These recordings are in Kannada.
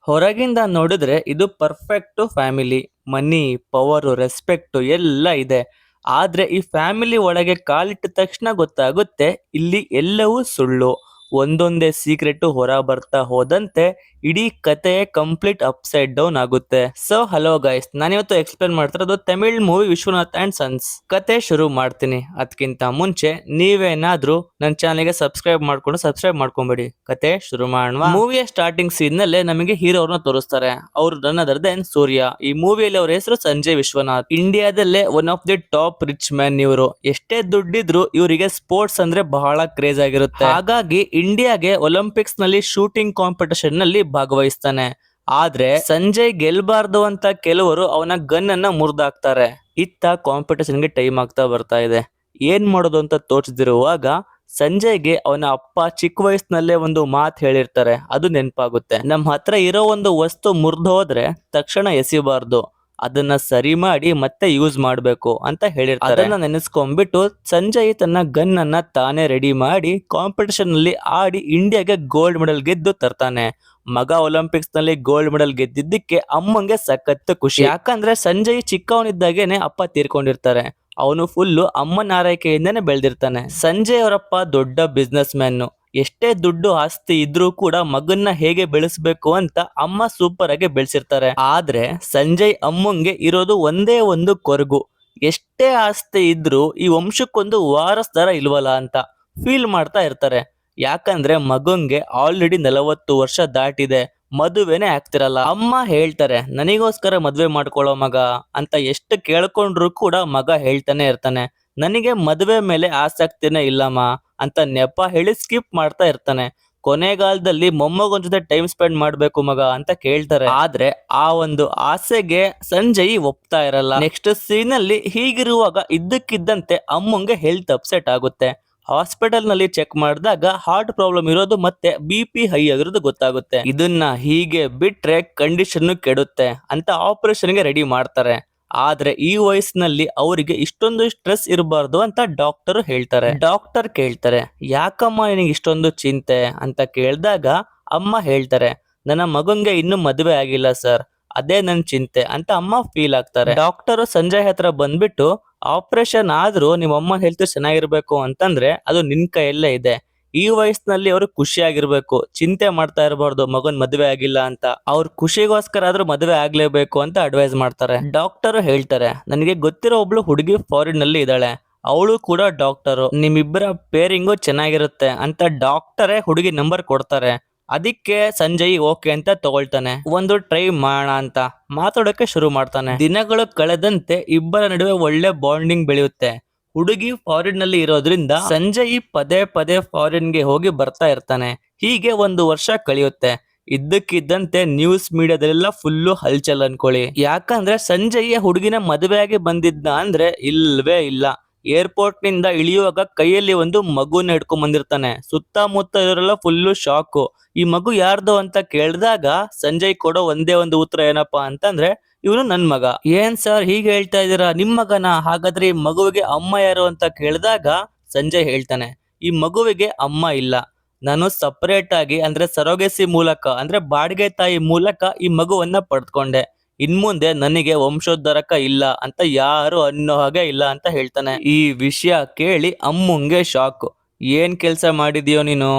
ಹೊರಗಿಂದ ನೋಡಿದ್ರೆ ಇದು ಪರ್ಫೆಕ್ಟ್ ಫ್ಯಾಮಿಲಿ. ಮನಿ, ಪವರು, ರೆಸ್ಪೆಕ್ಟ್ ಎಲ್ಲ ಇದೆ. ಆದ್ರೆ ಈ ಫ್ಯಾಮಿಲಿ ಒಳಗೆ ಕಾಲಿಟ್ಟ ತಕ್ಷಣ ಗೊತ್ತಾಗುತ್ತೆ ಇಲ್ಲಿ ಎಲ್ಲವೂ ಸುಳ್ಳು. ಒಂದೊಂದೇ ಸೀಕ್ರೆಟ್ ಹೊರ ಬರ್ತಾ ಹೋದಂತೆ ಇಡೀ ಕತೆ ಕಂಪ್ಲೀಟ್ ಅಪ್ಸೈಡ್ ಡೌನ್ ಆಗುತ್ತೆ. ಸೊ ಹಲೋ ಗೈಸ್, ನಾನಿವತ್ತು ಎಕ್ಸ್ಪ್ಲೇನ್ ಮಾಡ್ತಿರೋದು Tamil movie Vishwanath and sons. ಕತೆ ಶುರು ಮಾಡ್ತೀನಿ. ಅದಕ್ಕಿಂತ ಮುಂಚೆ ನೀವೇನಾದ್ರೂ ನನ್ನ ಚಾನಲ್ಗೆ ಸಬ್ಸ್ಕ್ರೈಬ್ ಮಾಡ್ಕೊಂಬೇಡಿ. ಕತೆ ಶುರು ಮಾಡೋಣ. ಮೂವಿಯ ಸ್ಟಾರ್ಟಿಂಗ್ ಸೀನ್ ನಲ್ಲೇ ನಮಗೆ ಹೀರೋ ಅವ್ರನ್ನ ತೋರಿಸ್ತಾರೆ. ಅವ್ರು ನನ್ ಅದರ್ ದೆನ್ ಸೂರ್ಯ. ಈ ಮೂವಿಯಲ್ಲಿ ಅವ್ರ ಹೆಸರು ಸಂಜಯ್ ವಿಶ್ವನಾಥ್. ಇಂಡಿಯಾದಲ್ಲೇ one of the top rich man ಇವರು. ಎಷ್ಟೇ ದುಡ್ಡಿದ್ರು ಇವರಿಗೆ ಸ್ಪೋರ್ಟ್ಸ್ ಅಂದ್ರೆ ಬಹಳ ಕ್ರೇಜ್ ಆಗಿರುತ್ತೆ. ಹಾಗಾಗಿ ಇಂಡಿಯಾಗೆ ಒಲಿಂಪಿಕ್ಸ್ ನಲ್ಲಿ ಶೂಟಿಂಗ್ ಕಾಂಪಿಟಿಷನ್ ನಲ್ಲಿ ಭಾಗವಹಿಸ್ತಾನೆ. ಆದ್ರೆ ಸಂಜಯ್ ಗೆಲ್ಬಾರ್ದು ಅಂತ ಕೆಲವರು ಅವನ ಗನ್ ಅನ್ನ ಮುರಿದಾಕ್ತಾರೆ. ಇತ್ತ ಕಾಂಪಿಟಿಷನ್ ಗೆ ಟೈಮ್ ಆಗ್ತಾ ಬರ್ತಾ ಇದೆ. ಏನ್ ಮಾಡೋದು ಅಂತ ತೋಚದಿರುವಾಗ ಸಂಜಯ್ಗೆ ಅವನ ಅಪ್ಪ ಚಿಕ್ಕ ವಯಸ್ಸಿನಲ್ಲೇ ಒಂದು ಮಾತು ಹೇಳಿರ್ತಾರೆ. ಅದು ನೆನಪಾಗುತ್ತೆ. ನಮ್ಮ ಹತ್ರ ಇರೋ ಒಂದು ವಸ್ತು ಮುರಿದು ಹೋದ್ರೆ ತಕ್ಷಣ ಎಸಿಬಾರ್ದು, ಅದನ್ನ ಸರಿ ಮಾಡಿ ಮತ್ತೆ ಯೂಸ್ ಮಾಡ್ಬೇಕು ಅಂತ ಹೇಳಿರ್ತಾರೆ. ಅದನ್ನ ನೆನೆಸ್ಕೊಂಡ್ಬಿಟ್ಟು ಸಂಜಯ್ ತನ್ನ ಗನ್ ಅನ್ನ ತಾನೇ ರೆಡಿ ಮಾಡಿ ಕಾಂಪಿಟಿಷನ್ ನಲ್ಲಿ ಆಡಿ ಇಂಡಿಯಾಗೆ ಗೋಲ್ಡ್ ಮೆಡಲ್ ಗೆದ್ದು ತರ್ತಾನೆ. ಮಗ ಒಲಿಂಪಿಕ್ಸ್ ನಲ್ಲಿ ಗೋಲ್ಡ್ ಮೆಡಲ್ ಗೆದ್ದಿದ್ದಕ್ಕೆ ಅಮ್ಮಂಗೆ ಸಖತ್ ಖುಷಿ. ಯಾಕಂದ್ರೆ ಸಂಜಯ್ ಚಿಕ್ಕವನಿದ್ದಾಗೇನೆ ಅಪ್ಪ ತೀರ್ಕೊಂಡಿರ್ತಾರೆ. ಅವನು ಫುಲ್ಲು ಅಮ್ಮನ ಆರೈಕೆಯಿಂದನೇ ಬೆಳೆದಿರ್ತಾನೆ. ಸಂಜಯ್ ಅವರಪ್ಪ ದೊಡ್ಡ ಬಿಸ್ನೆಸ್ ಮ್ಯಾನ್. ಎಷ್ಟೇ ದುಡ್ಡು ಆಸ್ತಿ ಇದ್ರೂ ಕೂಡ ಮಗನ್ನ ಹೇಗೆ ಬೆಳೆಸ್ಬೇಕು ಅಂತ ಅಮ್ಮ ಸೂಪರ್ ಆಗಿ ಬೆಳೆಸಿರ್ತಾರೆ. ಆದ್ರೆ ಸಂಜಯ್ ಅಮ್ಮಂಗೆ ಇರೋದು ಒಂದೇ ಒಂದು ಕೊರಗು. ಎಷ್ಟೇ ಆಸ್ತಿ ಇದ್ರೂ ಈ ವಂಶಕ್ಕೊಂದು ವಾರಸ್ದಾರ ಇಲ್ವಲ್ಲ ಅಂತ ಫೀಲ್ ಮಾಡ್ತಾ ಇರ್ತಾರೆ. ಯಾಕಂದ್ರೆ ಮಗಂಗೆ ಆಲ್ರೆಡಿ 40 ವರ್ಷ ದಾಟಿದೆ, ಮದುವೆನೇ ಆಗ್ತಿರಲ್ಲ. ಅಮ್ಮ ಹೇಳ್ತಾರೆ ನನಗೋಸ್ಕರ ಮದ್ವೆ ಮಾಡ್ಕೊಳ್ಳೋ ಮಗ ಅಂತ. ಎಷ್ಟು ಕೇಳ್ಕೊಂಡ್ರು ಕೂಡ ಮಗ ಹೇಳ್ತಾನೆ ಇರ್ತಾನೆ, ನನಗೆ ಮದುವೆ ಮೇಲೆ ಆಸಕ್ತಿನೇ ಇಲ್ಲಮ್ಮ ಅಂತ ನೆಪ ಹೇಳಿ ಸ್ಕಿಪ್ ಮಾಡ್ತಾ ಇರ್ತಾನೆ. ಕೊನೆಗಾಲದಲ್ಲಿ ಮೊಮ್ಮಗನ ಜೊತೆ ಟೈಮ್ ಸ್ಪೆಂಡ್ ಮಾಡ್ಬೇಕು ಮಗ ಅಂತ ಕೇಳ್ತಾರೆ. ಆದ್ರೆ ಆ ಒಂದು ಆಸೆಗೆ ಸಂಜಯ್ ಒಪ್ತಾ ಇರಲ್ಲ. ನೆಕ್ಸ್ಟ್ ಸೀನ್ ಅಲ್ಲಿ ಹೀಗಿರುವಾಗ ಇದ್ದಕ್ಕಿದ್ದಂತೆ ಅಮ್ಮಂಗೆ ಹೆಲ್ತ್ ಅಪ್ಸೆಟ್ ಆಗುತ್ತೆ. ಹಾಸ್ಪಿಟಲ್ ನಲ್ಲಿ ಚೆಕ್ ಮಾಡಿದಾಗ ಹಾರ್ಟ್ ಪ್ರಾಬ್ಲಮ್ ಇರೋದು ಮತ್ತೆ BP ಹೈ ಆಗಿರೋದು ಗೊತ್ತಾಗುತ್ತೆ. ಇದನ್ನ ಹೀಗೆ ಬಿಟ್ರೆ ಕಂಡೀಷನ್ ಕೆಡುತ್ತೆ ಅಂತ ಆಪರೇಷನ್ ಗೆ ರೆಡಿ ಮಾಡ್ತಾರೆ. ಆದ್ರೆ ಈ ವಯಸ್ಸಿನಲ್ಲಿ ಅವರಿಗೆ ಇಷ್ಟೊಂದು ಸ್ಟ್ರೆಸ್ ಇರಬಾರ್ದು ಅಂತ ಡಾಕ್ಟರ್ ಹೇಳ್ತಾರೆ. ಡಾಕ್ಟರ್ ಕೇಳ್ತಾರೆ ಯಾಕಮ್ಮ ನಿನಗೆ ಇಷ್ಟೊಂದು ಚಿಂತೆ ಅಂತ ಕೇಳಿದಾಗ ಅಮ್ಮ ಹೇಳ್ತಾರೆ ನನ್ನ ಮಗಂಗೆ ಇನ್ನೂ ಮದುವೆ ಆಗಿಲ್ಲ ಸರ್, ಅದೇ ನನ್ ಚಿಂತೆ ಅಂತ ಅಮ್ಮ ಫೀಲ್ ಆಗ್ತಾರೆ. ಡಾಕ್ಟರ್ ಸಂಜಯ್ ಹತ್ರ ಬಂದ್ಬಿಟ್ಟು ಆಪರೇಷನ್ ಆದ್ರೂ ನಿಮ್ಮ ಅಮ್ಮ ಹೆಲ್ತ್ ಚೆನ್ನಾಗಿರ್ಬೇಕು ಅಂತಂದ್ರೆ ಅದು ನಿನ್ ಕೈಯಲ್ಲೇ ಇದೆ. ಈ ವಯಸ್ಸಿನಲ್ಲಿ ಅವರು ಖುಷಿಯಾಗಿರ್ಬೇಕು, ಚಿಂತೆ ಮಾಡ್ತಾ ಇರಬಾರ್ದು ಮಗನ್ ಮದುವೆ ಆಗಿಲ್ಲ ಅಂತ. ಅವ್ರ ಖುಷಿಗೋಸ್ಕರ ಆದ್ರೂ ಮದುವೆ ಆಗ್ಲೇಬೇಕು ಅಂತ ಅಡ್ವೈಸ್ ಮಾಡ್ತಾರೆ. ಡಾಕ್ಟರ್ ಹೇಳ್ತಾರೆ ನನಗೆ ಗೊತ್ತಿರೋ ಒಬ್ಳು ಹುಡುಗಿ ಫಾರಿನ್ ನಲ್ಲಿ ಇದ್ದಾಳೆ, ಅವಳು ಕೂಡ ಡಾಕ್ಟರು, ನಿಮ್ಮಿಬ್ಬರ ಪೇರಿಂಗು ಚೆನ್ನಾಗಿರುತ್ತೆ ಅಂತ ಡಾಕ್ಟರೇ ಹುಡುಗಿ ನಂಬರ್ ಕೊಡ್ತಾರೆ. ಅದಕ್ಕೆ ಸಂಜಯ್ ಓಕೆ ಅಂತ ತಗೊಳ್ತಾನೆ. ಒಂದು ಟ್ರೈ ಮಾಡೋಣ ಅಂತ ಮಾತಾಡೋಕೆ ಶುರು ಮಾಡ್ತಾನೆ. ದಿನಗಳು ಕಳೆದಂತೆ ಇಬ್ಬರ ನಡುವೆ ಒಳ್ಳೆ ಬಾಂಡಿಂಗ್ ಬೆಳೆಯುತ್ತೆ. ಹುಡುಗಿ ಫಾರಿನ್ ನಲ್ಲಿ ಇರೋದ್ರಿಂದ ಸಂಜಯ್ ಪದೇ ಪದೇ ಫಾರಿನ್ ಗೆ ಹೋಗಿ ಬರ್ತಾ ಇರ್ತಾನೆ. ಹೀಗೆ 1 ವರ್ಷ ಕಳೆಯುತ್ತೆ. ಇದ್ದಕ್ಕಿದ್ದಂತೆ ನ್ಯೂಸ್ ಮೀಡಿಯಾದಲ್ಲೆಲ್ಲ ಫುಲ್ಲು ಹಲ್ಚಲ್ ಅನ್ಕೊಳ್ಳಿ. ಯಾಕಂದ್ರೆ ಸಂಜಯ್ ಹುಡುಗಿನ ಮದುವೆಯಾಗಿ ಬಂದಿದ್ದ ಅಂದ್ರೆ ಇಲ್ವೇ ಇಲ್ಲ. ಏರ್ಪೋರ್ಟ್ ನಿಂದ ಇಳಿಯುವಾಗ ಕೈಯಲ್ಲಿ ಒಂದು ಮಗುನ ಹಿಡ್ಕೊಂಡ್ ಬಂದಿರ್ತಾನೆ. ಸುತ್ತಮುತ್ತ ಇವರೆಲ್ಲ ಫುಲ್ಲು ಶಾಕು. ಈ ಮಗು ಯಾರ್ದು ಅಂತ ಕೇಳಿದಾಗ ಸಂಜಯ್ ಕೊಡೋ ಒಂದೇ ಒಂದು ಉತ್ತರ ಏನಪ್ಪಾ ಅಂತಂದ್ರೆ ಇವನು ನನ್ ಮಗ. ಏನ್ ಸರ್ ಹೀಗೆ ಹೇಳ್ತಾ ಇದೀರಾ, ನಿಮ್ ಮಗನ? ಹಾಗಾದ್ರೆ ಈ ಮಗುವಿಗೆ ಅಮ್ಮ ಯಾರು ಅಂತ ಕೇಳಿದಾಗ ಸಂಜಯ್ ಹೇಳ್ತಾನೆ ಈ ಮಗುವಿಗೆ ಅಮ್ಮ ಇಲ್ಲ, ನಾನು ಸಪರೇಟ್ ಆಗಿ ಅಂದ್ರೆ ಸರೋಗೆಸಿ ಮೂಲಕ ಅಂದ್ರೆ ಬಾಡಿಗೆ ತಾಯಿ ಮೂಲಕ ಈ ಮಗುವನ್ನ ಪಡೆದುಕೊಂಡೆ. ಇನ್ಮುಂದೆ ನನಗೆ ವಂಶೋದ್ಧಾರಕ ಇಲ್ಲ ಅಂತ ಯಾರು ಅನ್ನೋ ಹಾಗೆ ಇಲ್ಲ ಅಂತ ಹೇಳ್ತಾನೆ. ಈ ವಿಷಯ ಕೇಳಿ ಅಮ್ಮಂಗೆ ಶಾಕ್. ಏನ್ ಕೆಲ್ಸ ಮಾಡಿದ್ಯೋ ನೀನು?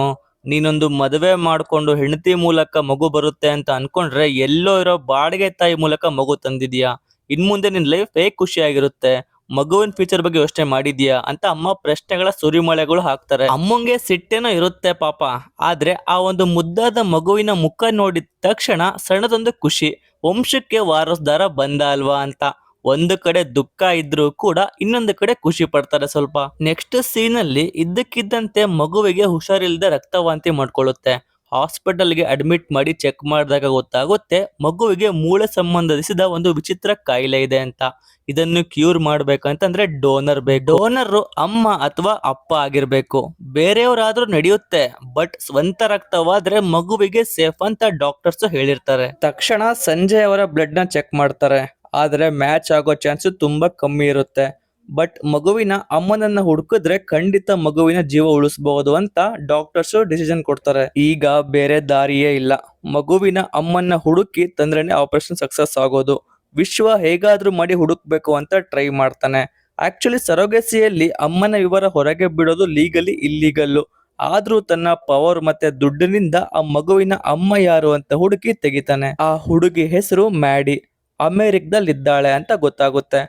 ನೀನೊಂದು ಮದುವೆ ಮಾಡ್ಕೊಂಡು ಹೆಂಡತಿ ಮೂಲಕ ಮಗು ಬರುತ್ತೆ ಅಂತ ಅನ್ಕೊಂಡ್ರೆ ಎಲ್ಲೋ ಇರೋ ಬಾಡಿಗೆ ತಾಯಿ ಮೂಲಕ ಮಗು ತಂದಿದ್ಯಾ. ಇನ್ಮುಂದೆ ನಿನ್ ಲೈಫ್ ಹೇಗ್ ಖುಷಿಯಾಗಿರುತ್ತೆ, ಮಗುವಿನ ಫ್ಯೂಚರ್ ಬಗ್ಗೆ ಯೋಚನೆ ಮಾಡಿದ್ಯಾ ಅಂತ ಅಮ್ಮ ಪ್ರಶ್ನೆಗಳ ಸುರಿಮಳೆಗಳು ಹಾಕ್ತಾರೆ. ಅಮ್ಮಂಗೆ ಸಿಟ್ಟೇನೋ ಇರುತ್ತೆ ಪಾಪ, ಆದ್ರೆ ಆ ಒಂದು ಮುದ್ದಾದ ಮಗುವಿನ ಮುಖ ನೋಡಿದ ತಕ್ಷಣ ಸಣ್ಣದೊಂದು ಖುಷಿ, ವಂಶಕ್ಕೆ ವಾರಸ್ದಾರ ಬಂದ ಅಲ್ವಾ ಅಂತ. ಒಂದು ಕಡೆ ದುಃಖ ಇದ್ರೂ ಕೂಡ ಇನ್ನೊಂದು ಕಡೆ ಖುಷಿ ಪಡ್ತಾರೆ ಸ್ವಲ್ಪ. ನೆಕ್ಸ್ಟ್ ಸೀನ್ ಅಲ್ಲಿ ಇದ್ದಕ್ಕಿದ್ದಂತೆ ಮಗುವಿಗೆ ಹುಷಾರಿಲ್ಲದೆ ರಕ್ತವಾಂತಿ ಮಾಡ್ಕೊಳ್ಳುತ್ತೆ. ಹಾಸ್ಪಿಟಲ್ಗೆ ಅಡ್ಮಿಟ್ ಮಾಡಿ ಚೆಕ್ ಮಾಡಿದಾಗ ಗೊತ್ತಾಗುತ್ತೆ ಮಗುವಿಗೆ ಮೂಳೆ ಸಂಬಂಧಿಸಿದ ಒಂದು ವಿಚಿತ್ರ ಕಾಯಿಲೆ ಇದೆ ಅಂತ. ಇದನ್ನು ಕ್ಯೂರ್ ಮಾಡ್ಬೇಕಂತಂದ್ರೆ ಡೋನರ್ ಬೇಕು. ಡೋನರ್ ಅಮ್ಮ ಅಥವಾ ಅಪ್ಪ ಆಗಿರ್ಬೇಕು. ಬೇರೆಯವರಾದ್ರೂ ನಡೆಯುತ್ತೆ, ಬಟ್ ಸ್ವಂತ ರಕ್ತವಾದ್ರೆ ಮಗುವಿಗೆ ಸೇಫ್ ಅಂತ ಡಾಕ್ಟರ್ಸ್ ಹೇಳಿರ್ತಾರೆ. ತಕ್ಷಣ ಸಂಜಯ್ ಅವರ ಬ್ಲಡ್ ನ ಚೆಕ್ ಮಾಡ್ತಾರೆ. ಆದ್ರೆ ಮ್ಯಾಚ್ ಆಗೋ ಚಾನ್ಸ್ ತುಂಬಾ ಕಮ್ಮಿ ಇರುತ್ತೆ. ಬಟ್ ಮಗುವಿನ ಅಮ್ಮನನ್ನ ಹುಡುಕಿದ್ರೆ ಖಂಡಿತ ಮಗುವಿನ ಜೀವ ಉಳಿಸಬಹುದು ಅಂತ ಡಾಕ್ಟರ್ಸ್ ಡಿಸಿಷನ್ ಕೊಡ್ತಾರೆ. ಈಗ ಬೇರೆ ದಾರಿಯೇ ಇಲ್ಲ, ಮಗುವಿನ ಅಮ್ಮನ್ನ ಹುಡುಕಿ ತಂದ್ರೇನೆ ಆಪರೇಷನ್ ಸಕ್ಸಸ್ ಆಗೋದು. ವಿಶ್ವ ಹೇಗಾದ್ರೂ ಮಾಡಿ ಹುಡುಕ್ಬೇಕು ಅಂತ ಟ್ರೈ ಮಾಡ್ತಾನೆ. ಆಕ್ಚುಲಿ ಸರೋಗೆಸಿಯಲ್ಲಿ ಅಮ್ಮನ ವಿವರ ಹೊರಗೆ ಬಿಡೋದು ಲೀಗಲಿ ಇಲ್ಲೀಗಲ್ಲು. ಆದ್ರೂ ತನ್ನ ಪವರ್ ಮತ್ತೆ ದುಡ್ಡಿನಿಂದ ಆ ಮಗುವಿನ ಅಮ್ಮ ಯಾರು ಅಂತ ಹುಡುಕಿ ತೆಗಿತಾನೆ. ಆ ಹುಡುಗಿ ಹೆಸರು ಮ್ಯಾಡಿ. ಅಮೆರಿಕದಲ್ಲಿದ್ದಾಳೆ ಅಂತ ಗೊತ್ತಾಗುತ್ತೆ.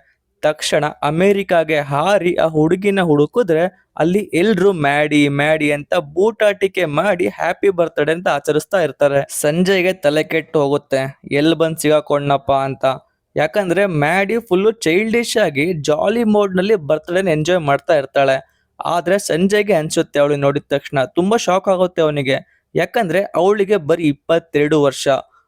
ತಕ್ಷಣ ಅಮೆರಿಕಾಗೆ ಹಾರಿ ಆ ಹುಡುಗಿನ ಹುಡುಕಿದ್ರೆ ಅಲ್ಲಿ ಎಲ್ರು ಮ್ಯಾಡಿ ಮ್ಯಾಡಿ ಅಂತ ಬೂಟಾಟಿಕೆ ಮಾಡಿ ಹ್ಯಾಪಿ ಬರ್ತ್ಡೇ ಅಂತ ಆಚರಿಸ್ತಾ ಇರ್ತಾರೆ. ಸಂಜಯ್ಗೆ ತಲೆ ಕೆಟ್ಟು ಹೋಗುತ್ತೆ, ಎಲ್ಲಿ ಬಂದ್ ಸಿಗಾಕೊಂಡಪ್ಪ ಅಂತ. ಯಾಕಂದ್ರೆ ಮ್ಯಾಡಿ ಫುಲ್ಲು ಚೈಲ್ಡಿಶ್ ಆಗಿ ಜಾಲಿ ಮೋಡ್ ನಲ್ಲಿ ಬರ್ತ್ಡೇನ ಎಂಜಾಯ್ ಮಾಡ್ತಾ ಇರ್ತಾಳೆ. ಆದ್ರೆ ಸಂಜಯ್ಗೆ ಅನ್ಸುತ್ತೆ ಅವಳು ನೋಡಿದ ತಕ್ಷಣ ತುಂಬಾ ಶಾಕ್ ಆಗುತ್ತೆ ಅವನಿಗೆ. ಯಾಕಂದ್ರೆ ಅವಳಿಗೆ ಬರೀ 22 ವರ್ಷ.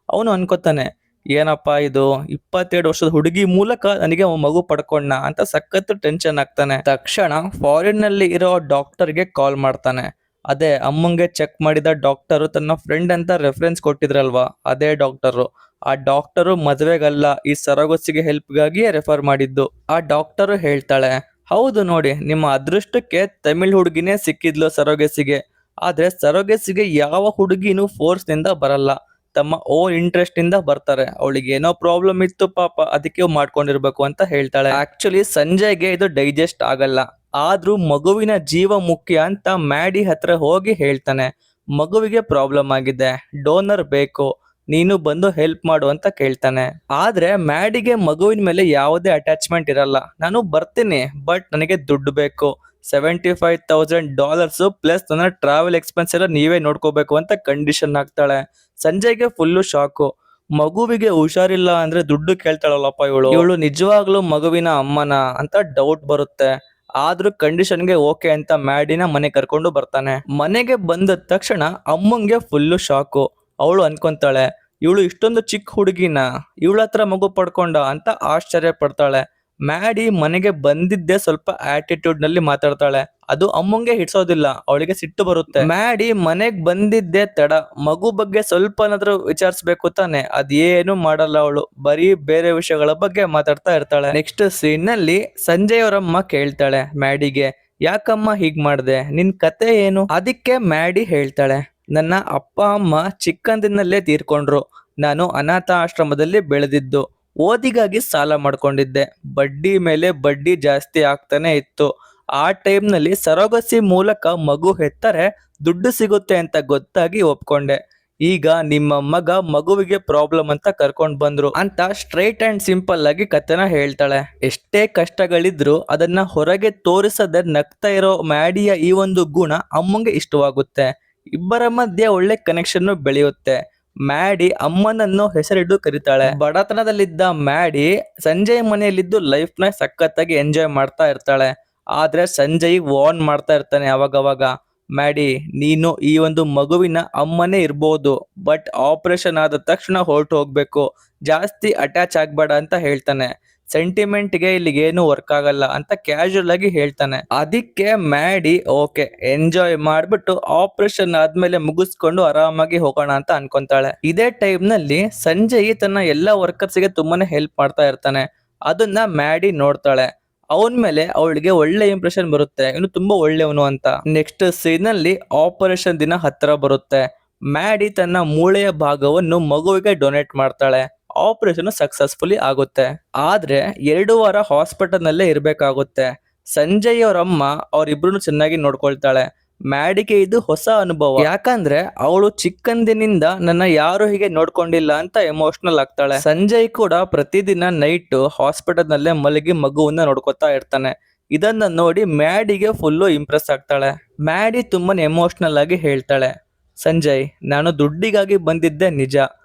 ಅವನು ಅನ್ಕೋತಾನೆ, ಏನಪ್ಪಾ ಇದು 22 ವರ್ಷದ ಹುಡುಗಿ ಮೂಲಕ ನನಗೆ ಮಗು ಪಡ್ಕೊಂಡ ಅಂತ ಸಖತ್ ಟೆನ್ಷನ್ ಆಗ್ತಾನೆ. ತಕ್ಷಣ ಫಾರಿನ್ ನಲ್ಲಿ ಇರೋ ಡಾಕ್ಟರ್ಗೆ ಕಾಲ್ ಮಾಡ್ತಾನೆ. ಅದೇ ಅಮ್ಮಂಗೆ ಚೆಕ್ ಮಾಡಿದ ಡಾಕ್ಟರು ತನ್ನ ಫ್ರೆಂಡ್ ಅಂತ ರೆಫರೆನ್ಸ್ ಕೊಟ್ಟಿದ್ರಲ್ವಾ, ಅದೇ ಡಾಕ್ಟರು. ಆ ಡಾಕ್ಟರು ಮದ್ವೆಗಲ್ಲ, ಈ ಸರೋಗಸಿಗೆ ಹೆಲ್ಪ್ಗಾಗಿಯೇ ರೆಫರ್ ಮಾಡಿದ್ದು. ಆ ಡಾಕ್ಟರು ಹೇಳ್ತಾಳೆ, ಹೌದು ನೋಡಿ, ನಿಮ್ಮ ಅದೃಷ್ಟಕ್ಕೆ ತಮಿಳ್ ಹುಡುಗಿನೇ ಸಿಕ್ಕಿದ್ಲು ಸರೋಗೆಸಿಗೆ. ಆದ್ರೆ ಸರೋಗೆಸಿಗೆ ಯಾವ ಹುಡುಗಿನೂ ಫೋರ್ಸ್ ನಿಂದ ಬರಲ್ಲ, ತಮ್ಮ ಓನ್ ಇಂಟ್ರೆಸ್ಟ್ ಇಂದ ಬರ್ತಾರೆ. ಅವಳಿಗೆ ಏನೋ ಪ್ರಾಬ್ಲಮ್ ಇತ್ತು ಪಾಪ, ಅದಕ್ಕೆ ಮಾಡ್ಕೊಂಡಿರ್ಬೇಕು ಅಂತ ಹೇಳ್ತಾಳೆ. ಆಕ್ಚುಲಿ ಸಂಜಯ್ಗೆ ಇದು ಡೈಜೆಸ್ಟ್ ಆಗಲ್ಲ. ಆದ್ರೂ ಮಗುವಿನ ಜೀವ ಮುಖ್ಯ ಅಂತ ಮ್ಯಾಡಿ ಹತ್ರ ಹೋಗಿ ಹೇಳ್ತಾನೆ, ಮಗುವಿಗೆ ಪ್ರಾಬ್ಲಮ್ ಆಗಿದೆ, ಡೋನರ್ ಬೇಕು, ನೀನು ಬಂದು ಹೆಲ್ಪ್ ಮಾಡು ಅಂತ ಕೇಳ್ತಾನೆ. ಆದ್ರೆ ಮ್ಯಾಡಿಗೆ ಮಗುವಿನ ಮೇಲೆ ಯಾವುದೇ ಅಟ್ಯಾಚ್ಮೆಂಟ್ ಇರಲ್ಲ. ನಾನು ಬರ್ತೀನಿ, ಬಟ್ ನನಗೆ ದುಡ್ಡು ಬೇಕು, $75,000 ಪ್ಲಸ್ ನನ್ನ ಟ್ರಾವೆಲ್ ಎಕ್ಸ್ಪೆನ್ಸ್ ಎಲ್ಲ ನೀವೇ ನೋಡ್ಕೋಬೇಕು ಅಂತ ಕಂಡೀಷನ್ ಹಾಕ್ತಾಳೆ. ಸಂಜಯ್ಗೆ ಫುಲ್ಲು ಶಾಕು. ಮಗುವಿಗೆ ಹುಷಾರಿಲ್ಲ ಅಂದ್ರೆ ದುಡ್ಡು ಕೇಳ್ತಾಳಲ್ಲಪ್ಪ ಇವಳು ನಿಜವಾಗ್ಲೂ ಮಗುವಿನ ಅಮ್ಮನ ಅಂತ ಡೌಟ್ ಬರುತ್ತೆ. ಆದ್ರೂ ಕಂಡೀಷನ್ಗೆ ಓಕೆ ಅಂತ ಮ್ಯಾಡಿನ ಮನೆ ಕರ್ಕೊಂಡು ಬರ್ತಾನೆ. ಮನೆಗೆ ಬಂದ ತಕ್ಷಣ ಅಮ್ಮಂಗೆ ಫುಲ್ಲು ಶಾಕು. ಅವಳು ಅನ್ಕೊಂತಾಳೆ, ಇವಳು ಇಷ್ಟೊಂದು ಚಿಕ್ಕ ಹುಡುಗಿನ ಇವಳ ಹತ್ರ ಮಗು ಪಡ್ಕೊಂಡ ಅಂತ ಆಶ್ಚರ್ಯ ಪಡ್ತಾಳೆ. ಮ್ಯಾಡಿ ಮನೆಗೆ ಬಂದಿದ್ದೆ ಸ್ವಲ್ಪ ಆಟಿಟ್ಯೂಡ್ ನಲ್ಲಿ ಮಾತಾಡ್ತಾಳೆ. ಅದು ಅಮ್ಮಂಗೆ ಹಿಡ್ಸೋದಿಲ್ಲ, ಅವಳಿಗೆ ಸಿಟ್ಟು ಬರುತ್ತೆ. ಮ್ಯಾಡಿ ಮನೆಗ್ ಬಂದಿದ್ದೆ ತಡ, ಮಗು ಬಗ್ಗೆ ಸ್ವಲ್ಪನಾದ್ರೂ ವಿಚಾರಿಸ್ಬೇಕು ತಾನೆ, ಅದೇನು ಮಾಡಲ್ಲ ಅವಳು, ಬರೀ ಬೇರೆ ವಿಷಯಗಳ ಬಗ್ಗೆ ಮಾತಾಡ್ತಾ ಇರ್ತಾಳೆ. ನೆಕ್ಸ್ಟ್ ಸೀನ್ ನಲ್ಲಿ ಸಂಜಯ್ ಅವರಮ್ಮ ಕೇಳ್ತಾಳೆ ಮ್ಯಾಡಿಗೆ, ಯಾಕಮ್ಮ ಹೀಗ್ ಮಾಡ್ದೆ, ನಿನ್ ಕತೆ ಏನು? ಅದಕ್ಕೆ ಮ್ಯಾಡಿ ಹೇಳ್ತಾಳೆ, ನನ್ನ ಅಪ್ಪ ಅಮ್ಮ ಚಿಕ್ಕಂದಿನಲ್ಲೇ ತೀರ್ಕೊಂಡ್ರು, ನಾನು ಅನಾಥ ಆಶ್ರಮದಲ್ಲಿ ಬೆಳೆದಿದ್ದು, ಓದಿಗಾಗಿ ಸಾಲ ಮಾಡ್ಕೊಂಡಿದ್ದೆ, ಬಡ್ಡಿ ಮೇಲೆ ಬಡ್ಡಿ ಜಾಸ್ತಿ ಆಗ್ತಾನೆ ಇತ್ತು. ಆ ಟೈಮ್ನಲ್ಲಿ ಸರೋಗಸಿ ಮೂಲಕ ಮಗು ಹೆತ್ತರೆ ದುಡ್ಡು ಸಿಗುತ್ತೆ ಅಂತ ಗೊತ್ತಾಗಿ ಒಪ್ಕೊಂಡೆ. ಈಗ ನಿಮ್ಮ ಮಗ ಮಗುವಿಗೆ ಪ್ರಾಬ್ಲಮ್ ಅಂತ ಕರ್ಕೊಂಡ್ ಬಂದ್ರು ಅಂತ ಸ್ಟ್ರೈಟ್ ಅಂಡ್ ಸಿಂಪಲ್ ಆಗಿ ಕಥೆನ ಹೇಳ್ತಾಳೆ. ಎಷ್ಟೇ ಕಷ್ಟಗಳಿದ್ರು ಅದನ್ನ ಹೊರಗೆ ತೋರಿಸದೆ ನಗ್ತಾ ಇರೋ ಮ್ಯಾಡಿಯ ಈ ಒಂದು ಗುಣ ಅಮ್ಮಂಗೆ ಇಷ್ಟವಾಗುತ್ತೆ. ಇಬ್ಬರ ಮಧ್ಯೆ ಒಳ್ಳೆ ಕನೆಕ್ಷನ್ ಬೆಳೆಯುತ್ತೆ. ಮ್ಯಾಡಿ ಅಮ್ಮನನ್ನು ಹೆಸರಿಟ್ಟು ಕರೀತಾಳೆ. ಬಡತನದಲ್ಲಿದ್ದ ಮ್ಯಾಡಿ ಸಂಜಯ್ ಮನೆಯಲ್ಲಿದ್ದು ಲೈಫ್ ನ ಸಖತ್ತಾಗಿ ಎಂಜಾಯ್ ಮಾಡ್ತಾ ಇರ್ತಾಳೆ. ಆದ್ರೆ ಸಂಜಯ್ ವಾರ್ನ್ ಮಾಡ್ತಾ ಇರ್ತಾನೆ ಅವಾಗವಾಗ, ಮ್ಯಾಡಿ ನೀನು ಈ ಒಂದು ಮಗುವಿನ ಅಮ್ಮನೇ ಇರ್ಬೋದು, ಬಟ್ ಆಪರೇಷನ್ ಆದ ತಕ್ಷಣ ಹೊರಟು ಹೋಗ್ಬೇಕು, ಜಾಸ್ತಿ ಅಟ್ಯಾಚ್ ಆಗ್ಬೇಡ ಅಂತ ಹೇಳ್ತಾನೆ. ಸೆಂಟಿಮೆಂಟ್ಗೆ ಇಲ್ಲಿಗೇನು ವರ್ಕ್ ಆಗಲ್ಲ ಅಂತ ಕ್ಯಾಶುಯಲ್ ಆಗಿ ಹೇಳ್ತಾನೆ. ಅದಕ್ಕೆ ಮ್ಯಾಡಿ ಓಕೆ ಎಂಜಾಯ್ ಮಾಡ್ಬಿಟ್ಟು ಆಪರೇಷನ್ ಆದ್ಮೇಲೆ ಮುಗಿಸ್ಕೊಂಡು ಆರಾಮಾಗಿ ಹೋಗೋಣ ಅಂತ ಅನ್ಕೊಂತಾಳೆ. ಇದೇ ಟೈಮ್ ನಲ್ಲಿ ಸಂಜಯ್ ತನ್ನ ಎಲ್ಲಾ ವರ್ಕರ್ಸ್ಗೆ ತುಂಬಾನೇ ಹೆಲ್ಪ್ ಮಾಡ್ತಾ ಇರ್ತಾನೆ. ಅದನ್ನ ಮ್ಯಾಡಿ ನೋಡ್ತಾಳೆ. ಅವನ ಮೇಲೆ ಅವಳಿಗೆ ಒಳ್ಳೆ ಇಂಪ್ರೆಷನ್ ಬರುತ್ತೆ, ಇನ್ನು ತುಂಬಾ ಒಳ್ಳೆಯವನು ಅಂತ. ನೆಕ್ಸ್ಟ್ ಸೀನ್ ಅಲ್ಲಿ ಆಪರೇಷನ್ ದಿನ ಹತ್ರ ಬರುತ್ತೆ. ಮ್ಯಾಡಿ ತನ್ನ ಮೂಳೆಯ ಭಾಗವನ್ನು ಮಗುವಿಗೆ ಡೊನೇಟ್ ಮಾಡ್ತಾಳೆ. ಆಪರೇಷನ್ ಸಕ್ಸಸ್ಫುಲಿ ಆಗುತ್ತೆ. ಆದ್ರೆ 2 ವಾರ ಹಾಸ್ಪಿಟಲ್ ನಲ್ಲೇ ಇರ್ಬೇಕಾಗುತ್ತೆ. ಸಂಜಯ್ ಅವರಮ್ಮ ಅವರಿಬ್ರು ಚೆನ್ನಾಗಿ ನೋಡ್ಕೊಳ್ತಾಳೆ. ಮ್ಯಾಡಿಗೆ ಇದು ಹೊಸ ಅನುಭವ, ಯಾಕಂದ್ರೆ ಅವಳು ಚಿಕ್ಕಂದಿನಿಂದ ನನ್ನ ಯಾರು ಹೀಗೆ ನೋಡ್ಕೊಂಡಿಲ್ಲ ಅಂತ ಎಮೋಷನಲ್ ಆಗ್ತಾಳೆ. ಸಂಜಯ್ ಕೂಡ ಪ್ರತಿದಿನ ನೈಟ್ ಹಾಸ್ಪಿಟಲ್ ನಲ್ಲೇ ಮಲಗಿ ಮಗುವನ್ನ ನೋಡ್ಕೊತಾ ಇರ್ತಾನೆ. ಇದನ್ನ ನೋಡಿ ಮ್ಯಾಡಿಗೆ ಫುಲ್ಲು ಇಂಪ್ರೆಸ್ ಆಗ್ತಾಳೆ. ಮ್ಯಾಡಿ ತುಂಬಾನೇ ಎಮೋಷನಲ್ ಆಗಿ ಹೇಳ್ತಾಳೆ, ಸಂಜಯ್ ನಾನು ದುಡ್ಡಿಗಾಗಿ ಬಂದಿದ್ದೆ ನಿಜ,